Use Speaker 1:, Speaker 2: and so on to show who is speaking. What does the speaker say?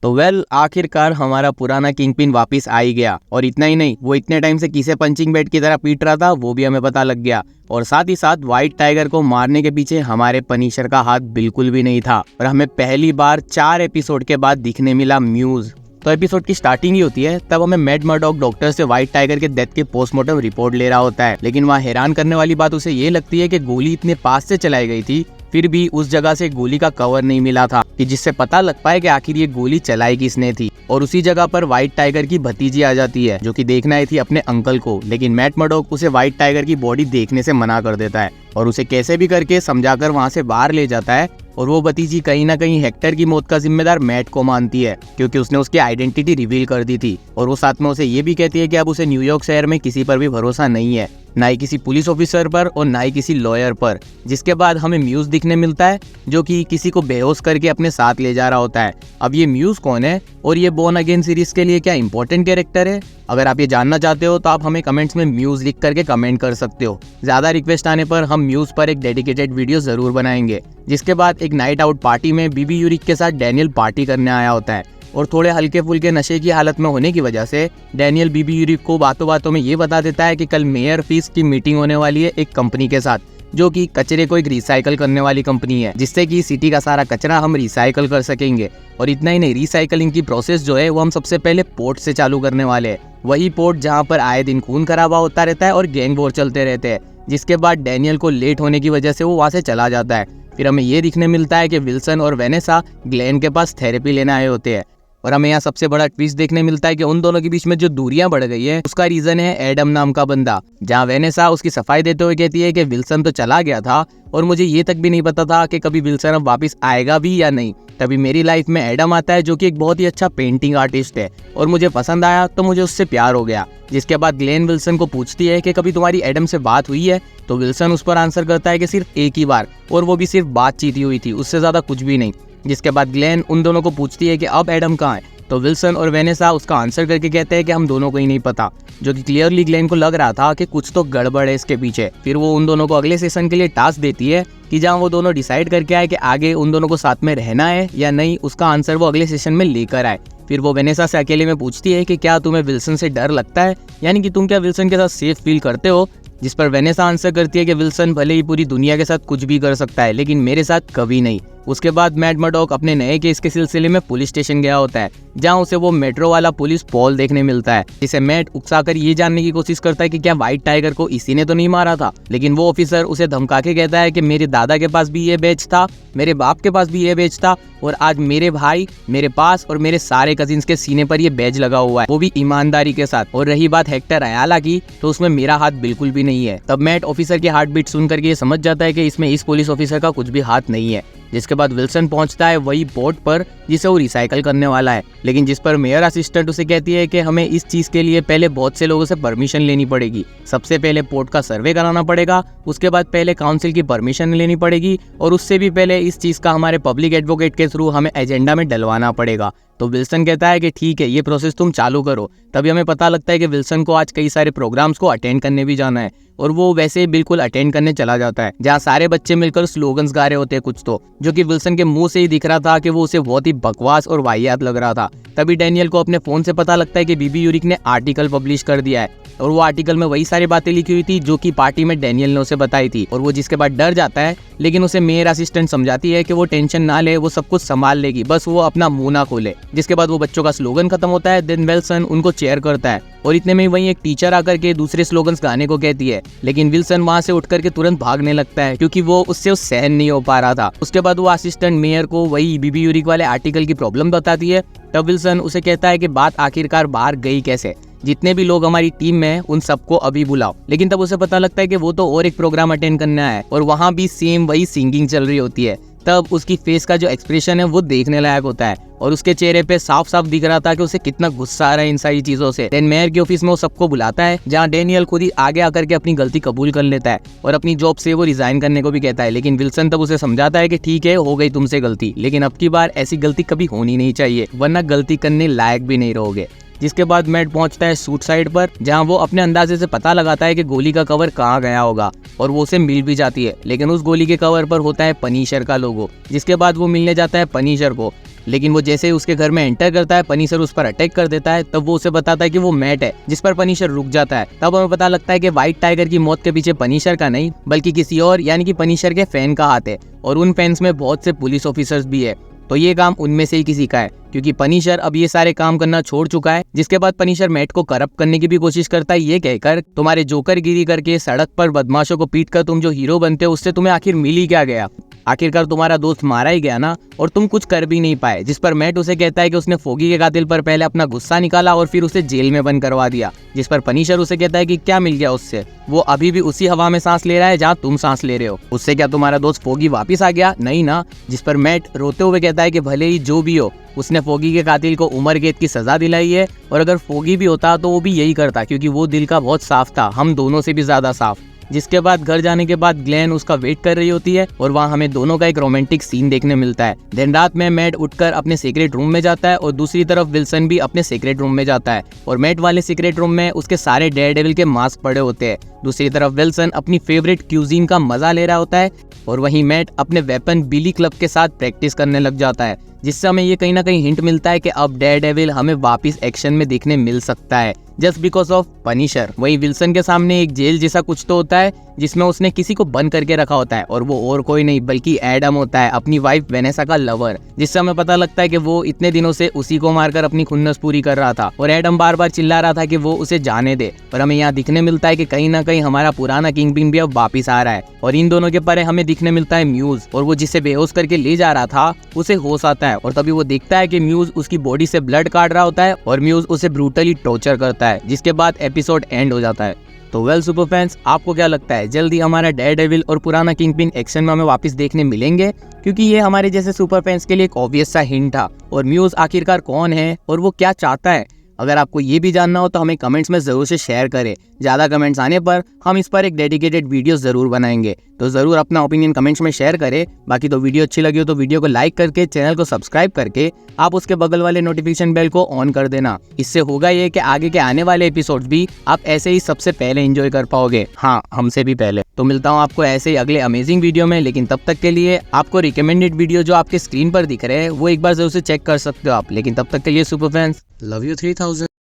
Speaker 1: तो आखिरकार हमारा पुराना किंगपिन वापस आ ही गया। और इतना ही नहीं, वो इतने टाइम से किसे पंचिंग बैग की तरह पीट रहा था वो भी हमें पता लग गया। और साथ ही साथ व्हाइट टाइगर को मारने के पीछे हमारे पनिशर का हाथ बिल्कुल भी नहीं था। और हमें पहली बार 4 एपिसोड के बाद दिखने मिला म्यूज। तो एपिसोड की स्टार्टिंग ही होती है, तब हमें मैड मर्डॉक डॉक्टर से व्हाइट टाइगर के डेथ के पोस्टमार्टम रिपोर्ट ले रहा होता है। लेकिन वहाँ हैरान करने वाली बात उसे ये लगती है कि गोली इतने पास से चलाई गई थी, फिर भी उस जगह से गोली का कवर नहीं मिला था कि जिससे पता लग पाए कि आखिर ये गोली चलाई किसने थी। और उसी जगह पर व्हाइट टाइगर की भतीजी आ जाती है जो कि देखने आई थी अपने अंकल को। लेकिन मैड मर्डॉक उसे व्हाइट टाइगर की बॉडी देखने से मना कर देता है और उसे कैसे भी करके समझाकर वहाँ से बाहर ले जाता है। और वो भतीजी कहीं ना कहीं हेक्टर की मौत का जिम्मेदार मैट को मानती है, क्योंकि उसने उसकी आइडेंटिटी रिवील कर दी थी। और वो साथ में उसे ये भी कहती है कि अब उसे न्यूयॉर्क शहर में किसी पर भी भरोसा नहीं है, ना ही किसी पुलिस ऑफिसर पर और ना ही किसी लॉयर पर। जिसके बाद हमें म्यूज दिखने मिलता है जो कि किसी को बेहोश करके अपने साथ ले जा रहा होता है। अब ये म्यूज कौन है और ये बोर्न अगेन सीरीज के लिए क्या इंपॉर्टेंट कैरेक्टर है, अगर आप ये जानना चाहते हो तो आप हमें कमेंट्स में म्यूज लिख करके कमेंट कर सकते हो। ज्यादा रिक्वेस्ट आने पर हम म्यूज पर एक डेडिकेटेड वीडियो जरूर बनाएंगे। जिसके बाद एक नाइट आउट पार्टी में बीबी यूरिक के साथ डैनियल पार्टी करने आया होता है। और थोड़े हल्के फुल्के नशे की हालत में होने की वजह से डैनियल बीबी यूरिक को बातों बातों में ये बता देता है कि कल मेयर फीस की मीटिंग होने वाली है एक कंपनी के साथ, जो कि कचरे को एक रिसाइकल करने वाली कंपनी है, जिससे कि सिटी का सारा कचरा हम रिसाइकल कर सकेंगे। और इतना ही नहीं, रिसाइकलिंग की प्रोसेस जो है वो हम सबसे पहले पोर्ट से चालू करने वाले हैं, वही पोर्ट जहाँ पर आए दिन खून खराबा होता रहता है और गैंग वॉर चलते रहते हैं। जिसके बाद डैनियल को लेट होने की वजह से वो वहाँ से चला जाता है। फिर हमें ये दिखने मिलता है कि विल्सन और वेनेसा ग्लेन के पास थेरेपी लेने आए होते हैं। और हमें यहाँ सबसे बड़ा ट्विस्ट देखने मिलता है कि उन दोनों के बीच में जो दूरियां बढ़ गई है उसका रीजन है एडम नाम का बंदा। जहाँ वेनेसा उसकी सफाई देते हुए कहती है कि विल्सन तो चला गया था और मुझे ये तक भी नहीं पता था कि कभी विल्सन अब वापस आएगा भी या नहीं। तभी मेरी लाइफ में एडम आता है जो कि एक बहुत ही अच्छा पेंटिंग आर्टिस्ट है और मुझे पसंद आया तो मुझे उससे प्यार हो गया। जिसके बाद ग्लेन विल्सन को पूछती है कि कभी तुम्हारी एडम से बात हुई है, तो विल्सन उस पर आंसर करता है कि सिर्फ एक ही बार, और वो भी सिर्फ बातचीत ही हुई थी, उससे ज्यादा कुछ भी नहीं। जिसके बाद ग्लेन उन दोनों को पूछती है कि अब एडम कहाँ है, तो विल्सन और वेनेसा उसका आंसर करके कहते हैं कि हम दोनों को ही नहीं पता, जो कि क्लियरली ग्लेन को लग रहा था कि कुछ तो गड़बड़ है इसके पीछे। फिर वो उन दोनों को अगले सेशन के लिए टास्क देती है कि जहां वो दोनों डिसाइड करके आए कि आगे उन दोनों को साथ में रहना है या नहीं, उसका आंसर वो अगले सेशन में लेकर आए। फिर वो वेनेसा से अकेले में पूछती है कि क्या तुम्हें विल्सन से डर लगता है, यानी कि तुम क्या विल्सन के साथ सेफ फील करते हो। जिस पर वेनेसा आंसर करती है कि विल्सन भले ही पूरी दुनिया के साथ कुछ भी कर सकता है लेकिन मेरे साथ कभी नहीं। उसके बाद मैड मर्डॉक अपने नए केस के सिलसिले में पुलिस स्टेशन गया होता है, जहां उसे वो मेट्रो वाला पुलिस पॉल देखने मिलता है, जिसे मैट उकसाकर ये जानने की कोशिश करता है कि क्या व्हाइट टाइगर को इसी ने तो नहीं मारा था। लेकिन वो ऑफिसर उसे धमका के कहता है कि मेरे दादा के पास भी ये बैच था, मेरे बाप के पास भी ये बैच था, और आज मेरे भाई, मेरे पास और मेरे सारे कजिन्स के सीने पर ये बैच लगा हुआ है, वो भी ईमानदारी के साथ। और रही बात हेक्टर अयाला की, तो उसमें मेरा हाथ बिल्कुल भी नहीं है। तब मैट ऑफिसर की हार्ट बीट सुन करके ये समझ जाता है कि इसमें इस पुलिस ऑफिसर का कुछ भी हाथ नहीं है। जिसके बाद विल्सन पहुंचता है वही बोट पर जिसे वो रिसाइकल करने वाला है, लेकिन जिस पर मेयर असिस्टेंट उसे कहती है कि हमें इस चीज के लिए पहले बहुत से लोगों से परमिशन लेनी पड़ेगी। सबसे पहले पोर्ट का सर्वे कराना पड़ेगा, उसके बाद पहले काउंसिल की परमिशन लेनी पड़ेगी, और उससे भी पहले इस चीज का हमारे पब्लिक एडवोकेट के थ्रू हमें एजेंडा में डलवाना पड़ेगा। तो विल्सन कहता है कि ठीक है, ये प्रोसेस तुम चालू करो। तभी हमें पता लगता है कि विल्सन को आज कई सारे प्रोग्राम्स को अटेंड करने भी जाना है, और वो वैसे ही बिल्कुल अटेंड करने चला जाता है, जहाँ सारे बच्चे मिलकर स्लोगन्स गा रहे होते हैं कुछ तो, जो कि विल्सन के मुंह से ही दिख रहा था कि वो उसे बहुत ही बकवास और वाहियात लग रहा था। तभी डैनियल को अपने फोन से पता लगता है कि बीबी यूरिक ने आर्टिकल पब्लिश कर दिया है, और वो आर्टिकल में वही सारी बातें लिखी हुई थी जो कि पार्टी में डैनियल ने उसे बताई थी। और वो जिसके बाद डर जाता है, लेकिन उसे मेयर असिस्टेंट समझाती है कि वो टेंशन ना ले, वो सब कुछ संभाल लेगी, बस वो अपना मुंह ना खोले। जिसके बाद वो बच्चों का स्लोगन खत्म होता है। देन विल्सन उनको चेयर करता है, और इतने में वहीं एक टीचर आकर के दूसरे स्लोगन्स गाने को कहती है, लेकिन विल्सन वहां से उठ करके तुरंत भागने लगता है क्योंकि वो उससे सहन नहीं हो पा रहा था। उसके बाद वो असिस्टेंट मेयर को वही बीबी यूरिक वाले आर्टिकल की प्रॉब्लम बताती है। तब विल्सन उसे कहता है कि बात आखिरकार बाहर गई कैसे, जितने भी लोग हमारी टीम में हैं उन सबको अभी बुलाओ। लेकिन तब उसे पता लगता है कि वो तो और एक प्रोग्राम अटेंड करने आया है, और वहाँ भी सेम वही सिंगिंग चल रही होती है। तब उसकी फेस का जो एक्सप्रेशन है वो देखने लायक होता है, और उसके चेहरे पे साफ साफ दिख रहा था कि उसे कितना गुस्सा आ रहा है इन सारी चीजों से। देन मेयर के ऑफिस में वो सबको बुलाता है, जहाँ डैनियल खुद ही आगे आकर के अपनी गलती कबूल कर लेता है और अपनी जॉब से वो रिजाइन करने को भी कहता है। लेकिन विल्सन तब उसे समझाता है कि ठीक है, हो गई तुमसे गलती, लेकिन अब की बार ऐसी गलती कभी होनी नहीं चाहिए, वरना गलती करने लायक भी नहीं रहोगे। जिसके बाद मैट पहुंचता है सूट साइड पर, जहां वो अपने अंदाजे से पता लगाता है कि गोली का कवर कहां गया होगा, और वो उसे मिल भी जाती है। लेकिन उस गोली के कवर पर होता है पनिशर का लोगो। जिसके बाद वो मिलने जाता है पनिशर को, लेकिन वो जैसे ही उसके घर में एंटर करता है, पनिशर उस पर अटैक कर देता है। तब वो उसे बताता है कि वो मैट है, जिस पर पनिशर रुक जाता है। तब हमें पता लगता है कि व्हाइट टाइगर की मौत के पीछे पनिशर का नहीं बल्कि किसी और यानी कि पनिशर के फैन का हाथ है, और उन फैंस में बहुत से पुलिस ऑफिसर्स भी है। तो ये काम उनमें से ही किसी का है, क्योंकि पनिशर अब ये सारे काम करना छोड़ चुका है। जिसके बाद पनिशर मैट को करप्ट करने की भी कोशिश करता है, ये कहकर तुम्हारे जोकर गिरी करके सड़क पर बदमाशों को पीट कर तुम जो हीरो बनते हो उससे तुम्हें आखिर मिल ही क्या गया। आखिरकार तुम्हारा दोस्त मारा ही गया ना, और तुम कुछ कर भी नहीं पाए। जिस पर मैट उसे कहता है कि उसने फोगी के कातिल पर पहले अपना गुस्सा निकाला और फिर उसे जेल में बंद करवा दिया। जिस पर पनिशर उसे कहता है कि क्या मिल गया उससे, वो अभी भी उसी हवा में सांस ले रहा है जहाँ तुम सांस ले रहे हो। उससे क्या तुम्हारा दोस्त फोगी वापिस आ गया? नहीं ना। जिस पर मैट रोते हुए कहता है कि भले ही जो भी हो, उसने फोगी के कातिल को उम्र कैद की सजा दिलाई है, और अगर फोगी भी होता तो वो भी यही करता, क्योंकि वो दिल का बहुत साफ था, हम दोनों से भी ज्यादा साफ। जिसके बाद घर जाने के बाद ग्लेन उसका वेट कर रही होती है, और वहाँ हमें दोनों का एक रोमांटिक सीन देखने मिलता है। दिन रात में मैट उठकर अपने सीक्रेट रूम में जाता है, और दूसरी तरफ विल्सन भी अपने सीक्रेट रूम में जाता है, और मैट वाले सीक्रेट रूम में उसके सारे डेयरडेविल के मास्क पड़े होते हैं। दूसरी तरफ विल्सन अपनी फेवरेट क्यूजीन का मजा ले रहा होता है, और वहीं मैट अपने वेपन बिली क्लब के साथ प्रैक्टिस करने लग जाता है, जिससे हमें ये कहीं ना कहीं हिंट मिलता है कि अब डेयरडेविल हमें वापस एक्शन में देखने मिल सकता है, जस्ट बिकॉज ऑफ पनिशर। वही विल्सन के सामने एक जेल जैसा कुछ तो होता है, जिसमें उसने किसी को बंद करके रखा होता है, और वो और कोई नहीं बल्कि एडम होता है, अपनी वाइफ वेनेसा का लवर। जिससे हमें पता लगता है कि वो इतने दिनों से उसी को मारकर अपनी खुन्नस पूरी कर रहा था, और एडम बार बार चिल्ला रहा था कि वो उसे जाने दे। पर हमें यहाँ दिखने मिलता है कि कहीं ना कहीं हमारा पुराना किंगपिन भी अब वापिस आ रहा है, और इन दोनों के परे हमें दिखने मिलता है म्यूज, और वो जिसे बेहोश करके ले जा रहा था उसे होश आता है, और तभी वो देखता है कि म्यूज उसकी बॉडी से ब्लड काट रहा होता है, और म्यूज उसे ब्रूटली टॉर्चर करता है। जिसके बाद एपिसोड एंड हो जाता है। तो वेल सुपर फैंस, आपको क्या लगता है जल्दी हमारा डेयरडेविल और पुराना किंगपिन एक्शन में हमें वापस देखने मिलेंगे? क्योंकि ये हमारे जैसे सुपर फैंस के लिए एक ऑब्वियस सा हिंट था। और म्यूज आखिरकार कौन है और वो क्या चाहता है? अगर आपको ये भी जानना हो तो हमें कमेंट्स में जरूर से शेयर करें। ज़्यादा कमेंट्स आने पर हम इस पर एक डेडिकेटेड वीडियो जरूर बनाएंगे। तो ज़रूर अपना ओपिनियन कमेंट्स में शेयर करें। बाकी तो वीडियो अच्छी लगी हो तो वीडियो को लाइक करके चैनल को सब्सक्राइब करके आप उसके बगल वाले नोटिफिकेशन बेल को ऑन कर देना। इससे होगा ये कि आगे के आने वाले एपिसोड्स भी आप ऐसे ही सबसे पहले एंजॉय कर पाओगे। हाँ, हमसे भी पहले। तो मिलता हूँ आपको ऐसे ही अगले अमेजिंग वीडियो में, लेकिन तब तक के लिए आपको रिकमेंडेड वीडियो जो आपके स्क्रीन पर दिख रहे हैं वो एक बार जरूर से चेक कर सकते हो आप। लेकिन तब तक के लिए सुपर फैंस, लव यू 3000।